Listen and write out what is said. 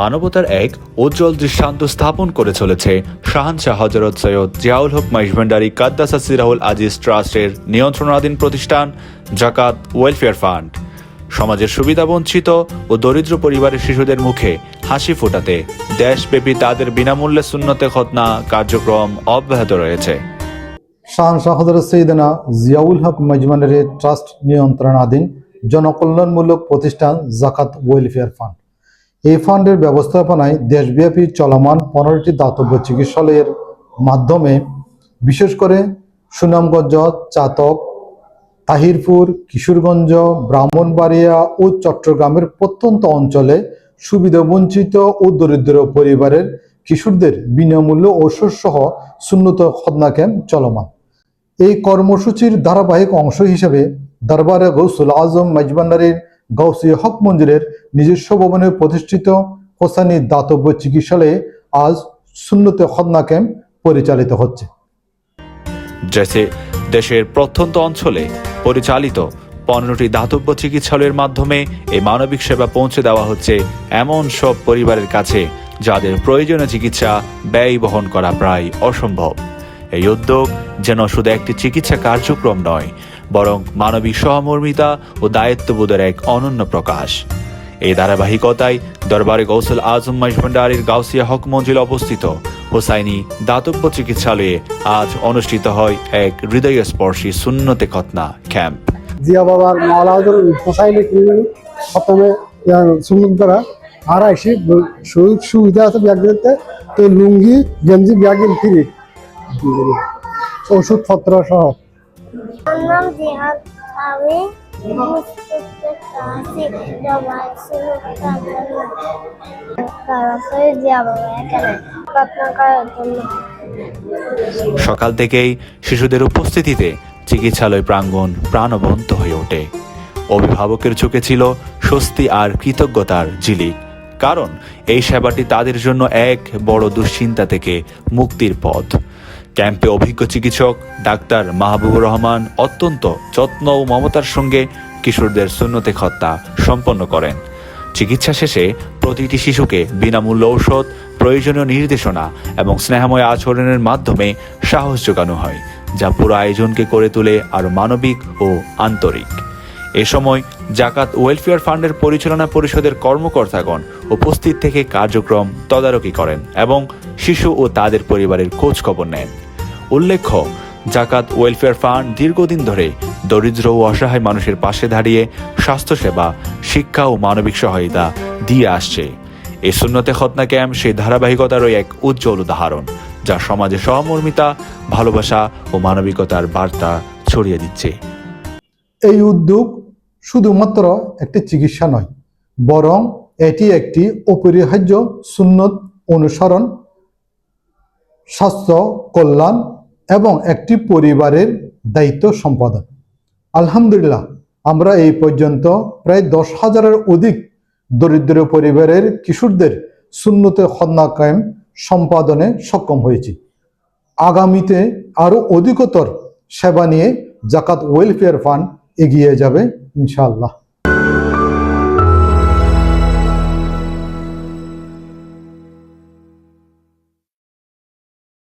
মানবতার এক উজ্জ্বল দৃষ্টান্ত স্থাপন করে চলেছে শাহানশাহ হযরত সৈয়দ জিয়াউল হক মহেশভান্ডারী কাদ্দাসা সিরাহুল আজিজ ট্রাস্টের নিয়ন্ত্রণাধীন প্রতিষ্ঠান জাকাত ওয়েলফেয়ার ফান্ড। সমাজের সুবিধাবঞ্চিত ও দরিদ্র পরিবারের শিশুদের মুখে হাসি ফোটাতে দেশব্যাপী তাদের বিনামূল্যে সুন্নতে খতনা কার্যক্রম অব্যাহত রয়েছে। শাহানশাহ হযরত সৈয়দনা জিয়াউল হক মহেশভান্ডারী ট্রাস্ট নিয়ন্ত্রণাধীন জনকল্যাণমূলক প্রতিষ্ঠান জাকাত ওয়েলফেয়ার ফান্ড। এই ফান্ডের ব্যবস্থাপনায় দেশব্যাপী চলমান 15টি দাতব্য চিকিৎসালয়ের মাধ্যমে বিশেষ করে সুনামগঞ্জ, চাতক, তাহিরপুর, কিশোরগঞ্জ, ব্রাহ্মণবাড়িয়া ও চট্টগ্রামের প্রত্যন্ত অঞ্চলে সুবিধাবঞ্চিত ও দরিদ্র পরিবারের কিশোরদের বিনামূল্য ঔষধ সহ সুন্নত খতনা ক্যাম্প চলমান। এই কর্মসূচির ধারাবাহিক অংশ হিসেবে দরবারে গৌসুল আজম মহেশভান্ডারীর গাউসিয়া হক মঞ্জিলের নিজস্ব ভবনে প্রতিষ্ঠিত হোসানি দাতব্য চিকিৎসালয়ে আজ সুন্নতে খতনা ক্যাম্প পরিচালিত হচ্ছে। দেশের প্রত্যন্ত অঞ্চলে পরিচালিত 15টি দাতব্য চিকিৎসালয়ের মাধ্যমে এই মানবিক সেবা পৌঁছে দেওয়া হচ্ছে এমন সব পরিবারের কাছে যাদের প্রয়োজনীয় চিকিৎসা ব্যয় বহন করা প্রায় অসম্ভব। এই উদ্যোগ যেন শুধু একটি চিকিৎসা কার্যক্রম নয়, বরং মানবিক সহমর্মিতা ও দায়িত্ববোধের এক অনন্য প্রকাশ। এই ধারাবাহিকতায় দরবারে গৌসুল আজম মহেশভান্ডারীর গাউসিয়া হক মঞ্জিল অবস্থিত হোসাইনি দাতব্য চিকিৎসালয়ে আজ অনুষ্ঠিত হয় এক হৃদয়স্পর্শী সুন্নতে খতনা ক্যাম্প। জিয়া বাবার মাওলাদুল হোসাইনি খতমে সুন্নত করা আর আইসি সুবিধা আছে ব্যাগ দিতে, তো লুঙ্গি গেঞ্জি ব্যাগ ফ্রি, ওষুধপত্র সহ। নাম জিহাদ, আমি সকাল থেকেই শিশুদের উপস্থিতিতে চিকিৎসালয় প্রাঙ্গণ প্রাণবন্ত হয়ে ওঠে। অভিভাবকের চোখে ছিল স্বস্তি আর কৃতজ্ঞতার ঝিলিক, কারণ এই সেবাটি তাদের জন্য এক বড় দুশ্চিন্তা থেকে মুক্তির পথ। ক্যাম্পে অভিজ্ঞ চিকিৎসক ডাক্তার মাহবুবুর রহমান অত্যন্ত যত্ন ও মমতার সঙ্গে কিশোরদের সুন্নতে খতনা সম্পন্ন করেন। চিকিৎসা শেষে প্রতিটি শিশুকে বিনামূল্য ঔষধ, প্রয়োজনীয় নির্দেশনা এবং স্নেহময় আচরণের মাধ্যমে সাহস যোগানো হয়, যা পুরো আয়োজনকে করে তোলে আরও মানবিক ও আন্তরিক। এ সময় জাকাত ওয়েলফেয়ার ফান্ডের পরিচালনা পরিষদের কর্মকর্তাগণ উপস্থিত থেকে কার্যক্রম তদারকি করেন এবং শিশু ও তাদের পরিবারের খোঁজ খবর নেন। উল্লেখ্য, জাকাত ওয়েলফেয়ার ফান্ড দীর্ঘদিন ধরে দরিদ্র ও অসহায় মানুষের পাশে দাঁড়িয়ে স্বাস্থ্যসেবা, শিক্ষা ও মানবিক সহায়তা দিয়ে আসছে। এই সুন্নতে খতনা ক্যাম্প সেই ধারাবাহিকতারই এক উজ্জ্বল উদাহরণ, যা সমাজে সহমর্মিতা, ভালোবাসা ও মানবিকতার বার্তা ছড়িয়ে দিচ্ছে। এই উদ্যোগ শুধুমাত্র একটি চিকিৎসা নয়, বরং এটি একটি অপরিহার্য সুন্নত অনুসরণ, স্বাস্থ্য কল্যাণ এবং একটি পরিবারের দায়িত্ব সম্পাদন। আলহামদুলিল্লাহ, আমরা এই পর্যন্ত প্রায় 10,000-এর অধিক দরিদ্র পরিবারের কিশোরদের সুন্নতে খতনা ক্যাম্প সম্পাদনে সক্ষম হয়েছি। আগামীতে আরও অধিকতর সেবা নিয়ে জাকাত ওয়েলফেয়ার ফান্ড এগিয়ে যাবে ইনশাআল্লাহ।